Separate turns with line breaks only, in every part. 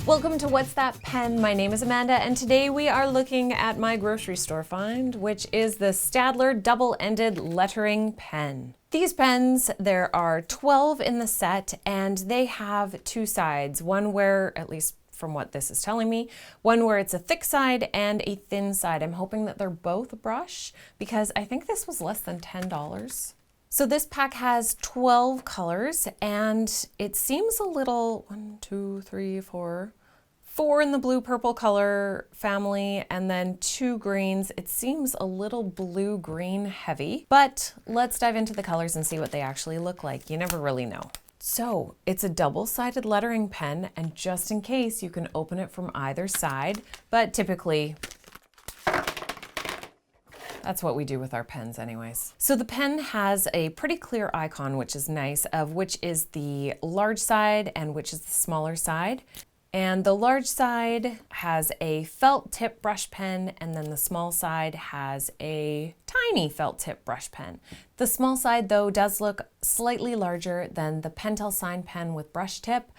Welcome to What's That Pen? My name is Amanda, and today we are looking at my grocery store find, which is the Staedtler double-ended lettering pen. These pens, there are 12 in the set, and they have two sides. One where, at least from what this is telling me, one where it's a thick side and a thin side. I'm hoping that they're both brush because I think this was less than $10. So this pack has 12 colors, and it seems a little, 4 in the blue purple color family, and then 2 greens. It seems a little blue green heavy, but let's dive into the colors and see what they actually look like. You never really know. So it's a double-sided lettering pen, and just in case, you can open it from either side, but typically that's what we do with our pens anyways. So the pen has a pretty clear icon, which is nice, of which is the large side and which is the smaller side. And the large side has a felt tip brush pen, and then the small side has a tiny felt tip brush pen. The small side, though, does look slightly larger than the Pentel Sign pen with brush tip,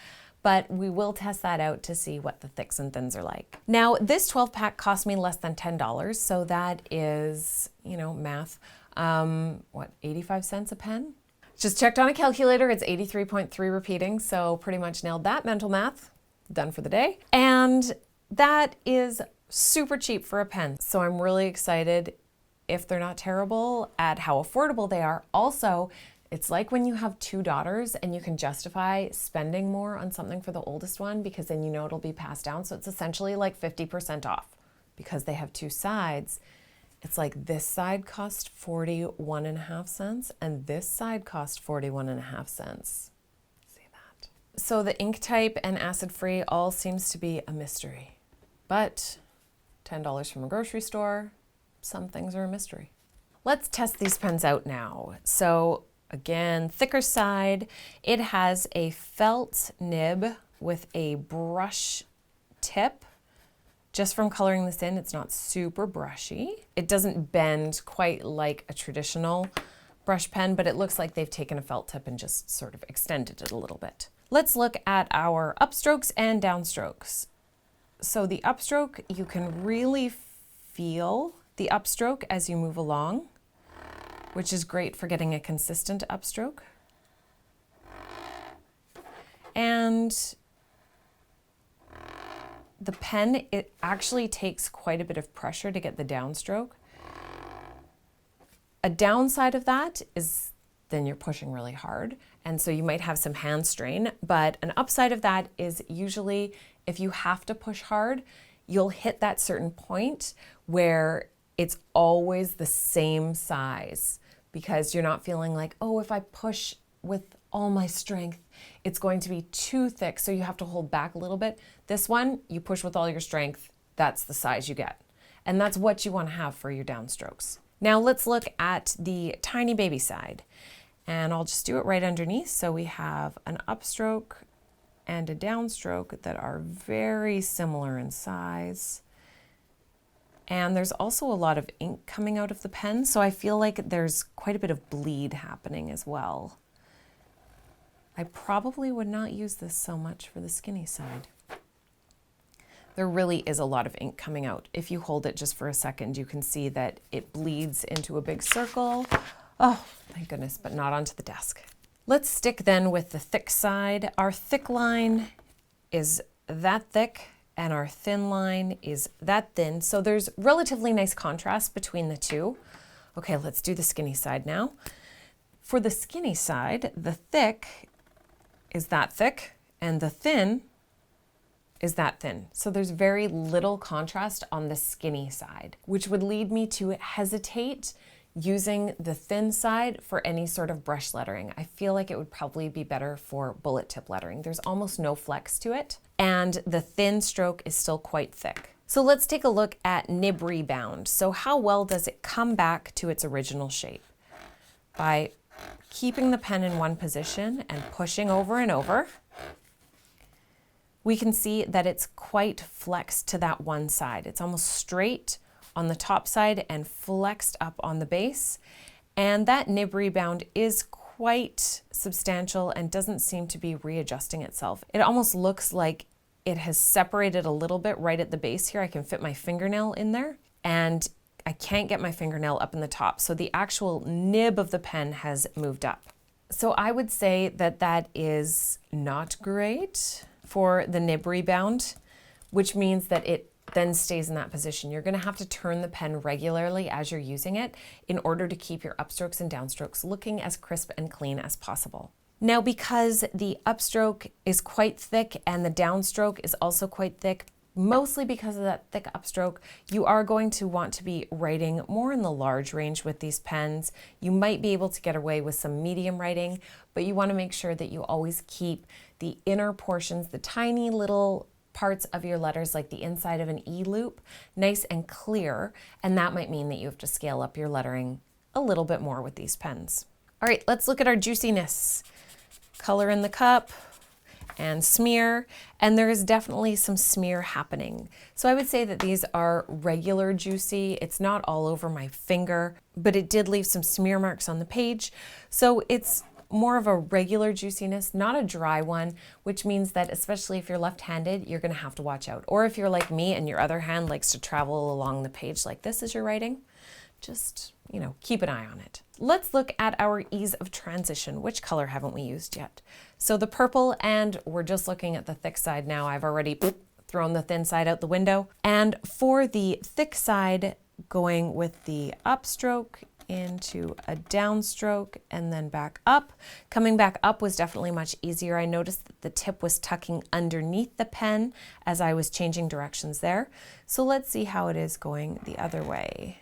but we will test that out to see what the thicks and thins are like. Now, this 12 pack cost me less than $10, so that is, math, 85 cents a pen? Just checked on a calculator, it's 83.3 repeating, so pretty much nailed that mental math. Done for the day. And that is super cheap for a pen. So I'm really excited, if they're not terrible, at how affordable they are. Also, it's like when you have 2 daughters and you can justify spending more on something for the oldest one because then you know it'll be passed down. So it's essentially like 50% off because they have 2 sides. It's like this side cost 41.5 cents and this side cost 41.5 cents. So the ink type and acid-free all seems to be a mystery. But $10 from a grocery store, some things are a mystery. Let's test these pens out now. So again, thicker side, it has a felt nib with a brush tip. Just from coloring this in, it's not super brushy. It doesn't bend quite like a traditional brush pen, but it looks like they've taken a felt tip and just sort of extended it a little bit. Let's look at our upstrokes and downstrokes. So the upstroke, you can really feel the upstroke as you move along, which is great for getting a consistent upstroke. And the pen, it actually takes quite a bit of pressure to get the downstroke. A downside of that is then you're pushing really hard, and so you might have some hand strain, but an upside of that is usually if you have to push hard, you'll hit that certain point where it's always the same size because you're not feeling like, oh, if I push with all my strength, it's going to be too thick, so you have to hold back a little bit. This one, you push with all your strength, that's the size you get. And that's what you want to have for your downstrokes. Now let's look at the tiny baby side. And I'll just do it right underneath. So we have an upstroke and a downstroke that are very similar in size. And there's also a lot of ink coming out of the pen, so I feel like there's quite a bit of bleed happening as well. I probably would not use this so much for the skinny side. There really is a lot of ink coming out. If you hold it just for a second, you can see that it bleeds into a big circle. Oh, thank goodness, but not onto the desk. Let's stick then with the thick side. Our thick line is that thick and our thin line is that thin. So there's relatively nice contrast between the two. Okay, let's do the skinny side now. For the skinny side, the thick is that thick and the thin is that thin. So there's very little contrast on the skinny side, which would lead me to hesitate using the thin side for any sort of brush lettering. I feel like it would probably be better for bullet tip lettering. There's almost no flex to it, and the thin stroke is still quite thick. So let's take a look at nib rebound. So how well does it come back to its original shape? By keeping the pen in one position and pushing over and over, we can see that it's quite flexed to that one side. It's almost straight on the top side and flexed up on the base. And that nib rebound is quite substantial and doesn't seem to be readjusting itself. It almost looks like it has separated a little bit right at the base here. I can fit my fingernail in there, and I can't get my fingernail up in the top. So the actual nib of the pen has moved up. So I would say that that is not great for the nib rebound, which means that it then stays in that position. You're going to have to turn the pen regularly as you're using it in order to keep your upstrokes and downstrokes looking as crisp and clean as possible. Now, because the upstroke is quite thick and the downstroke is also quite thick, mostly because of that thick upstroke, you are going to want to be writing more in the large range with these pens. You might be able to get away with some medium writing, but you want to make sure that you always keep the inner portions, the tiny little parts of your letters, like the inside of an E loop, nice and clear, and that might mean that you have to scale up your lettering a little bit more with these pens. All right, let's look at our juiciness. Color in the cup and smear, and there is definitely some smear happening. So I would say that these are regular juicy. It's not all over my finger, but it did leave some smear marks on the page. So it's more of a regular juiciness, not a dry one, which means that especially if you're left-handed, you're gonna have to watch out. Or if you're like me and your other hand likes to travel along the page like this as you're writing, just, keep an eye on it. Let's look at our ease of transition. Which color haven't we used yet? So the purple, and we're just looking at the thick side now. I've already thrown the thin side out the window. And for the thick side, going with the upstroke into a downstroke and then back up. Coming back up was definitely much easier. I noticed that the tip was tucking underneath the pen as I was changing directions there. So let's see how it is going the other way.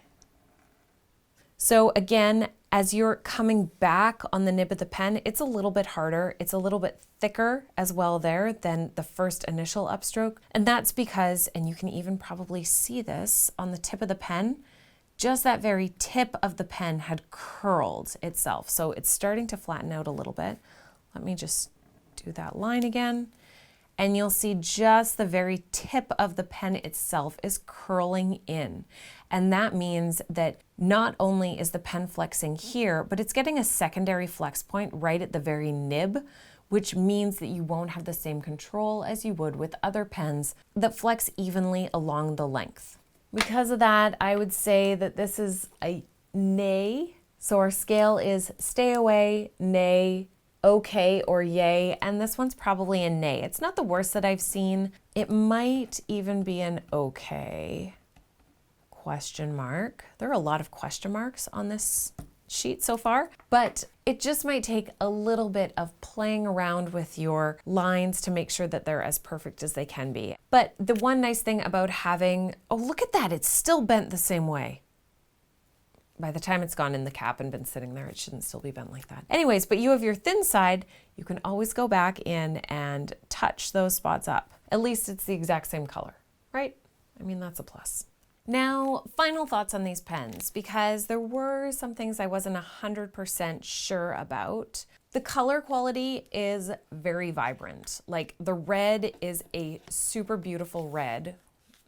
So again, as you're coming back on the nib of the pen, it's a little bit harder. It's a little bit thicker as well there than the first initial upstroke. And that's because, and you can even probably see this on the tip of the pen, just that very tip of the pen had curled itself. So it's starting to flatten out a little bit. Let me just do that line again. And you'll see just the very tip of the pen itself is curling in. And that means that not only is the pen flexing here, but it's getting a secondary flex point right at the very nib, which means that you won't have the same control as you would with other pens that flex evenly along the length. Because of that, I would say that this is a nay. So our scale is stay away, nay, okay, or yay, and this one's probably a nay. It's not the worst that I've seen. It might even be an okay. Question mark. There are a lot of question marks on this sheet so far, but it just might take a little bit of playing around with your lines to make sure that they're as perfect as they can be. But the one nice thing about having, oh, look at that, it's still bent the same way. By the time it's gone in the cap and been sitting there, it shouldn't still be bent like that. Anyways, but you have your thin side, you can always go back in and touch those spots up. At least it's the exact same color, right? I mean, that's a plus. Now, final thoughts on these pens, because there were some things I wasn't 100% sure about. The color quality is very vibrant. Like the red is a super beautiful red.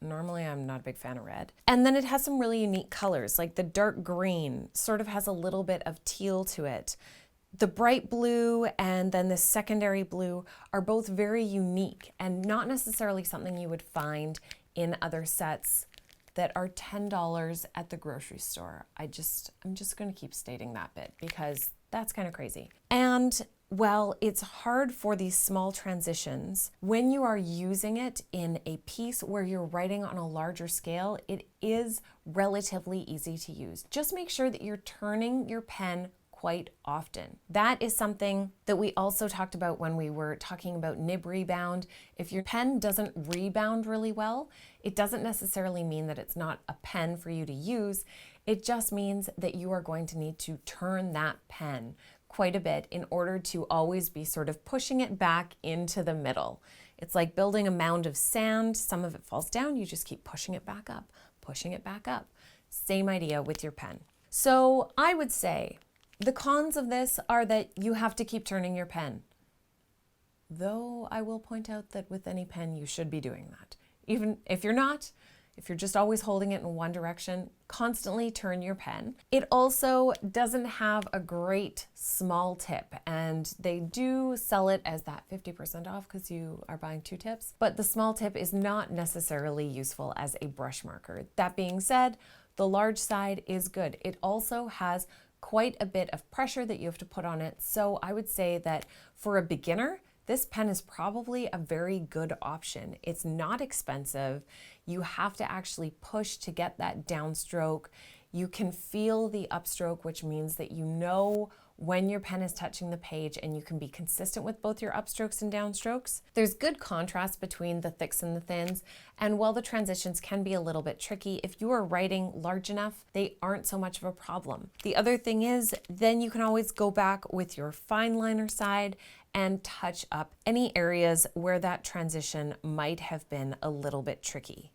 Normally, I'm not a big fan of red. And then it has some really unique colors, like the dark green sort of has a little bit of teal to it. The bright blue and then the secondary blue are both very unique and not necessarily something you would find in other sets that are $10 at the grocery store. I'm just going to keep stating that bit because that's kind of crazy. And well, it's hard for these small transitions. When you are using it in a piece where you're writing on a larger scale, it is relatively easy to use. Just make sure that you're turning your pen quite often. That is something that we also talked about when we were talking about nib rebound. If your pen doesn't rebound really well, it doesn't necessarily mean that it's not a pen for you to use. It just means that you are going to need to turn that pen quite a bit in order to always be sort of pushing it back into the middle. It's like building a mound of sand. Some of it falls down, you just keep pushing it back up, pushing it back up. Same idea with your pen. So I would say the cons of this are that you have to keep turning your pen. Though I will point out that with any pen, you should be doing that. Even if you're not, If you're just always holding it in one direction, constantly turn your pen. It also doesn't have a great small tip, and they do sell it as that 50% off because you are buying 2 tips, but the small tip is not necessarily useful as a brush marker. That being said, the large side is good. It also has quite a bit of pressure that you have to put on it, so I would say that for a beginner, this pen is probably a very good option. It's not expensive. You have to actually push to get that downstroke. You can feel the upstroke, which means that you know when your pen is touching the page, and you can be consistent with both your upstrokes and downstrokes. There's good contrast between the thicks and the thins, and while the transitions can be a little bit tricky, if you are writing large enough, they aren't so much of a problem. The other thing is, then you can always go back with your fine liner side and touch up any areas where that transition might have been a little bit tricky.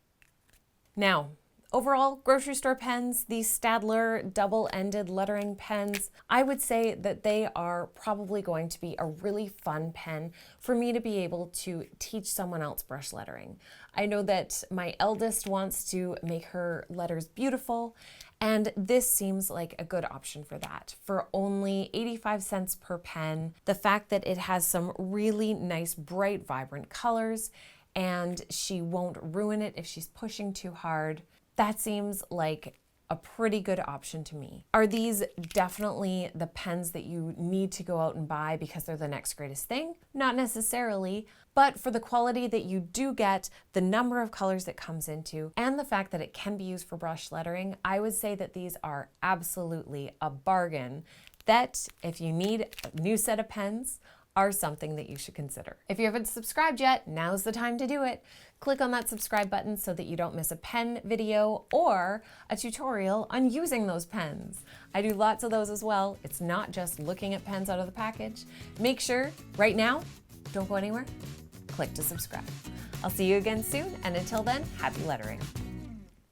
Now, overall, grocery store pens, these Staedtler double-ended lettering pens, I would say that they are probably going to be a really fun pen for me to be able to teach someone else brush lettering. I know that my eldest wants to make her letters beautiful, and this seems like a good option for that. For only 85 cents per pen, the fact that it has some really nice, bright, vibrant colors, and she won't ruin it if she's pushing too hard, that seems like a pretty good option to me. Are these definitely the pens that you need to go out and buy because they're the next greatest thing? Not necessarily, but for the quality that you do get, the number of colors it comes into, and the fact that it can be used for brush lettering, I would say that these are absolutely a bargain that, if you need a new set of pens, are something that you should consider. If you haven't subscribed yet, now's the time to do it. Click on that subscribe button so that you don't miss a pen video or a tutorial on using those pens. I do lots of those as well. It's not just looking at pens out of the package. Make sure, right now, don't go anywhere, click to subscribe. I'll see you again soon, and until then, happy lettering.